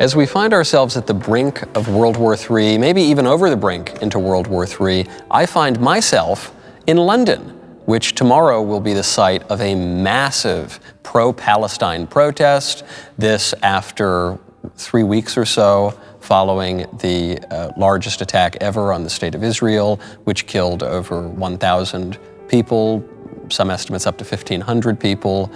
As we find ourselves at the brink of World War III, maybe even over the brink into World War III, I find myself in London, which tomorrow will be the site of a massive pro-Palestine protest. This after 3 weeks or so following the largest attack ever on the State of Israel, which killed over 1,000 people, some estimates up to 1,500 people.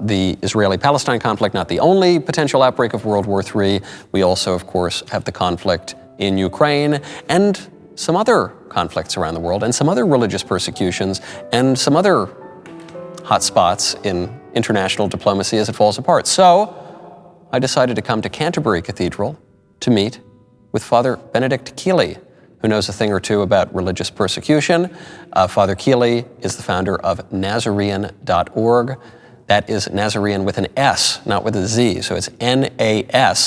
The Israeli-Palestine conflict, not the only potential outbreak of World War III. We also, of course, have the conflict in Ukraine and some other conflicts around the world and some other religious persecutions and some other hot spots in international diplomacy as it falls apart. So I decided to come to Canterbury Cathedral to meet with Father Benedict Kiely, who knows a thing or two about religious persecution. Father Kiely is the founder of Nazarene.org. That is Nazarene with an S, not with a Z, so it's Nasarean.org.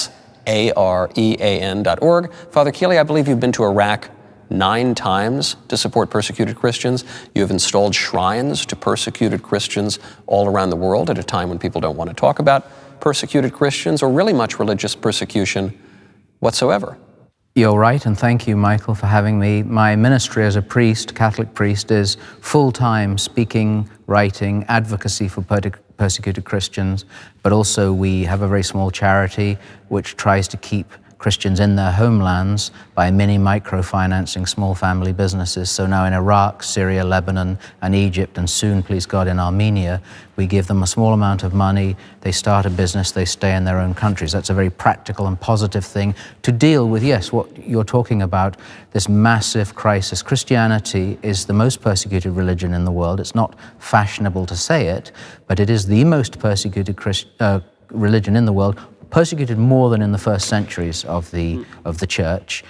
Father Kiely, I believe you've been to Iraq 9 times to support persecuted Christians. You have installed shrines to persecuted Christians all around the world at a time when people don't want to talk about persecuted Christians or really much religious persecution whatsoever. You're right, and thank you, Michael, for having me. My ministry as a priest, Catholic priest, is full-time speaking, writing, advocacy for persecuted Christians, but also we have a very small charity which tries to keep Christians in their homelands by microfinancing small family businesses. So now in Iraq, Syria, Lebanon, and Egypt, and soon, please God, in Armenia, we give them a small amount of money, they start a business, they stay in their own countries. That's a very practical and positive thing to deal with, yes, what you're talking about, this massive crisis. Christianity is the most persecuted religion in the world. It's not fashionable to say it, but it is the most persecuted religion in the world, persecuted more than in the first centuries of the church,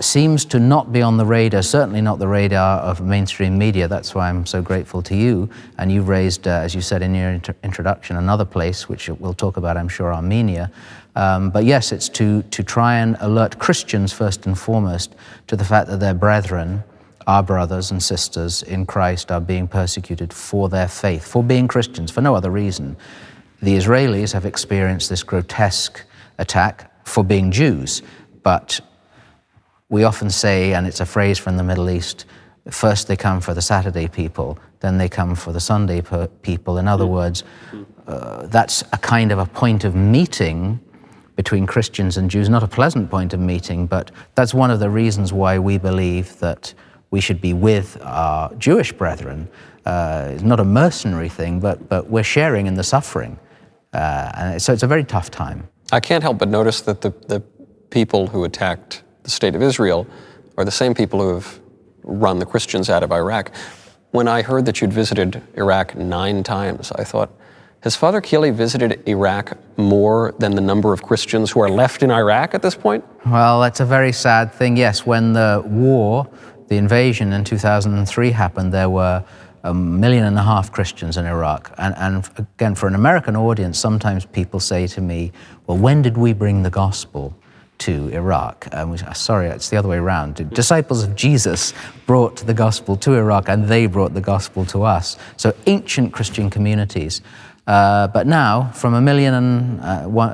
seems to not be on the radar, certainly not the radar of mainstream media. That's why I'm so grateful to you. And you've raised, as you said in your introduction, another place, which we'll talk about, I'm sure, Armenia. But yes, it's to try and alert Christians first and foremost to the fact that their brethren, our brothers and sisters in Christ, are being persecuted for their faith, for being Christians, for no other reason. The Israelis have experienced this grotesque attack for being Jews, but we often say, and it's a phrase from the Middle East, first they come for the Saturday people, then they come for the Sunday people. In other words, that's a kind of a point of meeting between Christians and Jews, not a pleasant point of meeting, but that's one of the reasons why we believe that we should be with our Jewish brethren. It's not a mercenary thing, but we're sharing in the suffering. And so it's a very tough time. I can't help but notice that the people who attacked the State of Israel are the same people who have run the Christians out of Iraq. When I heard that you'd visited Iraq 9 times, I thought, has Father Kiely visited Iraq more than the number of Christians who are left in Iraq at this point? Well, that's a very sad thing. Yes, when the war, the invasion in 2003 happened, there were 1.5 million Christians in Iraq. And again, for an American audience, sometimes people say to me, well, when did we bring the gospel to Iraq? Sorry, it's the other way around. The disciples of Jesus brought the gospel to Iraq and they brought the gospel to us. So ancient Christian communities. But now, from 1.5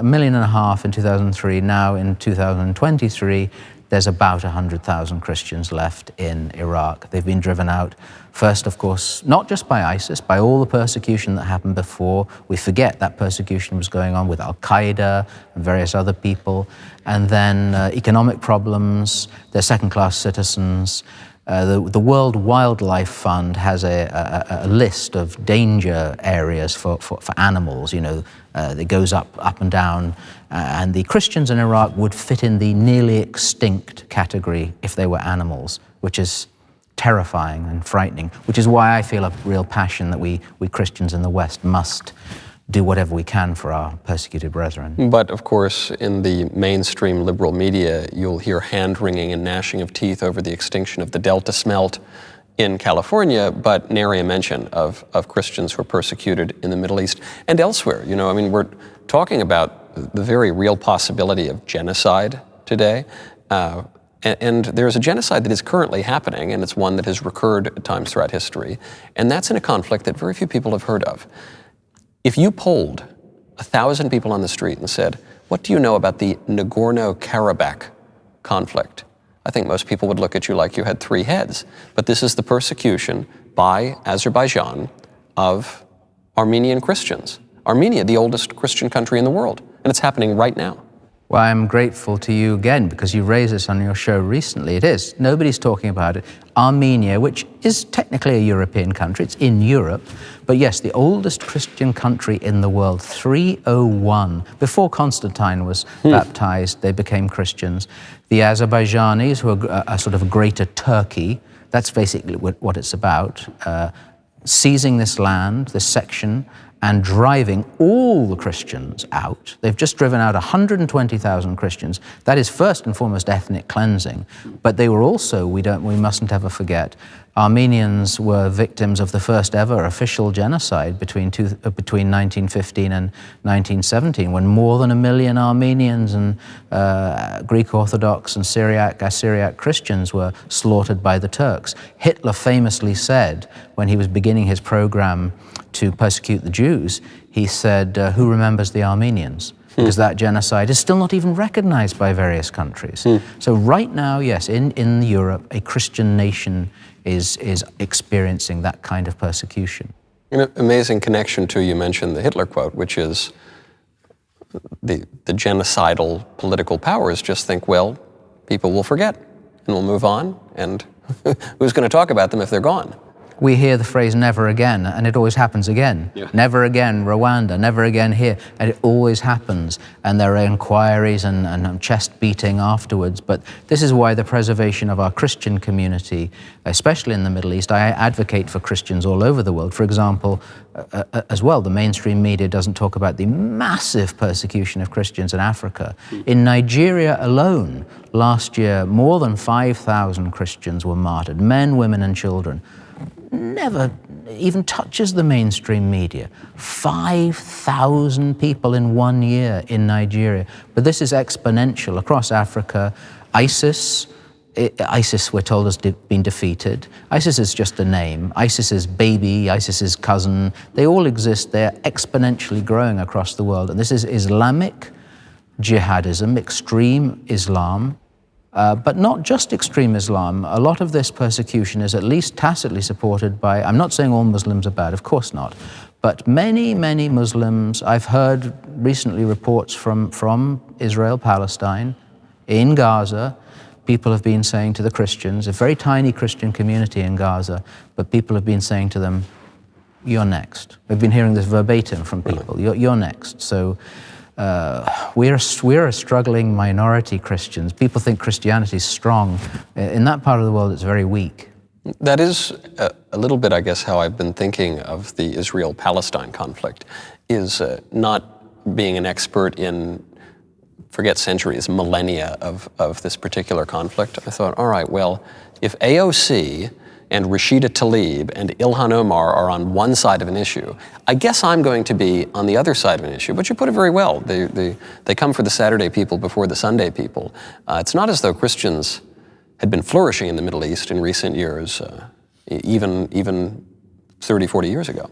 million in 2003, now in 2023, there's about 100,000 Christians left in Iraq. They've been driven out, first, of course, not just by ISIS, by all the persecution that happened before. We forget that persecution was going on with Al-Qaeda and various other people. And then economic problems, they're second-class citizens. The World Wildlife Fund has a list of danger areas for animals, you know, that goes up and down. And the Christians in Iraq would fit in the nearly extinct category if they were animals, which is terrifying and frightening, which is why I feel a real passion that we Christians in the West must do whatever we can for our persecuted brethren. But of course, in the mainstream liberal media, you'll hear hand-wringing and gnashing of teeth over the extinction of the Delta smelt in California, but nary a mention of Christians who are persecuted in the Middle East and elsewhere. You know, I mean, we're talking about the very real possibility of genocide today. And there's a genocide that is currently happening, and it's one that has recurred at times throughout history. And that's in a conflict that very few people have heard of. If you polled 1,000 people on the street and said, What do you know about the Nagorno-Karabakh conflict? I think most people would look at you like you had three heads. But this is the persecution by Azerbaijan of Armenian Christians. Armenia, the oldest Christian country in the world, and it's happening right now. Well, I'm grateful to you again because you raised this on your show recently. It is. Nobody's talking about it. Armenia, which is technically a European country, it's in Europe, but yes, the oldest Christian country in the world, 301. Before Constantine was baptized, they became Christians. The Azerbaijanis, who are a sort of greater Turkey, that's basically what it's about, seizing this land, this section, and driving all the Christians out. They've just driven out 120,000 Christians. That is first and foremost ethnic cleansing. But they were also, we mustn't ever forget, Armenians were victims of the first ever official genocide between 1915 and 1917, when more than 1 million Armenians and Greek Orthodox and Assyriac Christians were slaughtered by the Turks. Hitler famously said, when he was beginning his program to persecute the Jews, he said, who remembers the Armenians? Because that genocide is still not even recognized by various countries. So right now, yes, in Europe, a Christian nation is experiencing that kind of persecution. An amazing connection to, you mentioned the Hitler quote, which is the genocidal political powers just think, well, people will forget and we'll move on, and who's going to talk about them if they're gone? We hear the phrase never again, and it always happens again. Yeah. Never again Rwanda, never again here, and it always happens. And there are inquiries and chest beating afterwards. But this is why the preservation of our Christian community, especially in the Middle East, I advocate for Christians all over the world. For example, as well, the mainstream media doesn't talk about the massive persecution of Christians in Africa. In Nigeria alone, last year, more than 5,000 Christians were martyred, men, women, and children. Never even touches the mainstream media. 5,000 people in 1 year in Nigeria. But this is exponential across Africa. ISIS, we're told, has been defeated. ISIS is just a name. ISIS's baby, ISIS's cousin, they all exist. They're exponentially growing across the world. And this is Islamic jihadism, extreme Islam. But not just extreme Islam. A lot of this persecution is at least tacitly supported by, I'm not saying all Muslims are bad, of course not, but many, many Muslims. I've heard recently reports from Israel, Palestine, in Gaza. People have been saying to the Christians, a very tiny Christian community in Gaza, but people have been saying to them, you're next. We've been hearing this verbatim from people, you're next. So we're a struggling minority Christians. People think Christianity is strong. In that part of the world, it's very weak. That is a little bit, I guess, how I've been thinking of the Israel-Palestine conflict, is not being an expert in, forget centuries, millennia of this particular conflict. I thought, all right, well, if AOC and Rashida Tlaib and Ilhan Omar are on one side of an issue, I guess I'm going to be on the other side of an issue. But you put it very well. They come for the Saturday people before the Sunday people. It's not as though Christians had been flourishing in the Middle East in recent years, even 30, 40 years ago.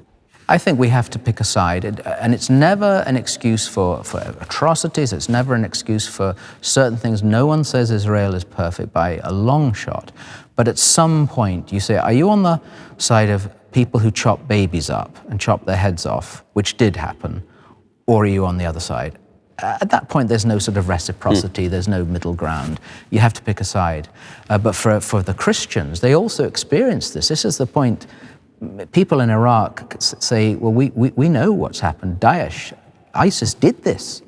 I think we have to pick a side, and it's never an excuse for atrocities, it's never an excuse for certain things. No one says Israel is perfect by a long shot, but at some point you say, are you on the side of people who chop babies up and chop their heads off, which did happen, or are you on the other side? At that point, there's no sort of reciprocity, there's no middle ground. You have to pick a side. But for the Christians, they also experience this. This is the point. People in Iraq say, well, we know what's happened. Daesh, ISIS did this.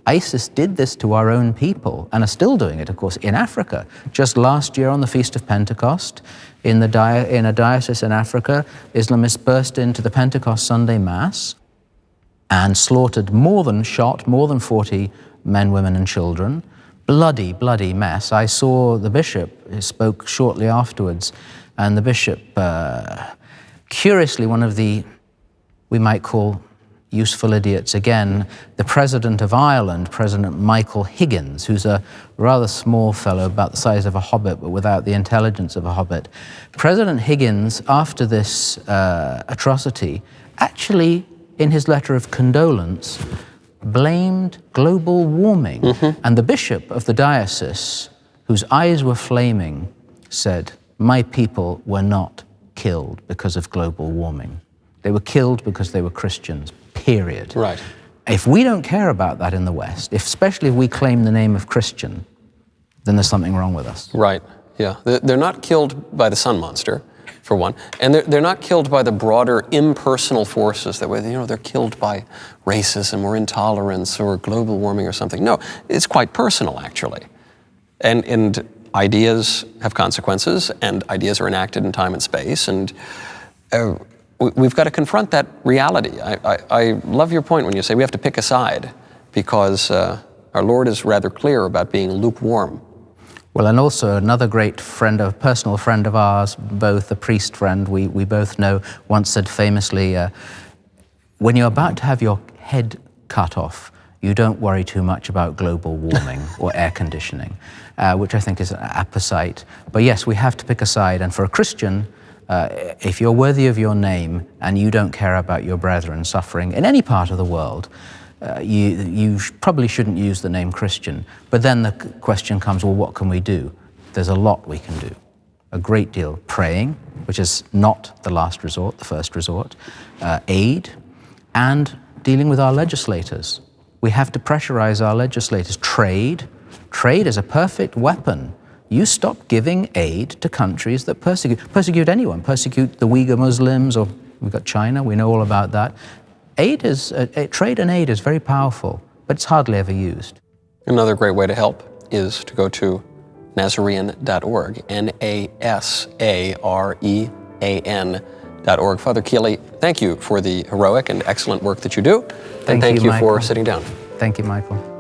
ISIS did this to our own people and are still doing it, of course, in Africa. Just last year on the Feast of Pentecost, in a diocese in Africa, Islamists burst into the Pentecost Sunday Mass and slaughtered shot more than 40 men, women, and children. Bloody, bloody mess. I saw the bishop, he spoke shortly afterwards, and the bishop, curiously, one of the, we might call useful idiots again, the President of Ireland, President Michael Higgins, who's a rather small fellow, about the size of a hobbit, but without the intelligence of a hobbit. President Higgins, after this atrocity, actually, in his letter of condolence, blamed global warming. And the bishop of the diocese, whose eyes were flaming, said, "My people were not killed because of global warming. They were killed because they were Christians, period." Right. If we don't care about that in the West, especially if we claim the name of Christian, then there's something wrong with us. Right, yeah. They're not killed by the sun monster, for one, and they're not killed by the broader impersonal forces that, they're killed by racism or intolerance or global warming or something. No, it's quite personal, actually. And ideas have consequences, and ideas are enacted in time and space, and we've got to confront that reality. I love your point when you say we have to pick a side, because our Lord is rather clear about being lukewarm. Well, and also another great friend, a personal friend of ours, both a priest friend we both know, once said famously, when you're about to have your head cut off, you don't worry too much about global warming or air conditioning, which I think is an apposite. But yes, we have to pick a side, and for a Christian, if you're worthy of your name and you don't care about your brethren suffering in any part of the world, you probably shouldn't use the name Christian. But then the question comes, well, what can we do? There's a lot we can do. A great deal. Praying, which is not the last resort, the first resort. Aid, and dealing with our legislators. We have to pressurize our legislators. Trade. Trade is a perfect weapon. You stop giving aid to countries that persecute anyone, persecute the Uyghur Muslims, or we've got China, we know all about that. Trade and aid is very powerful, but it's hardly ever used. Another great way to help is to go to Nazarean.org, Nasarean.org. Father Kiely, thank you for the heroic and excellent work that you do, and thank you for sitting down. Thank you, Michael.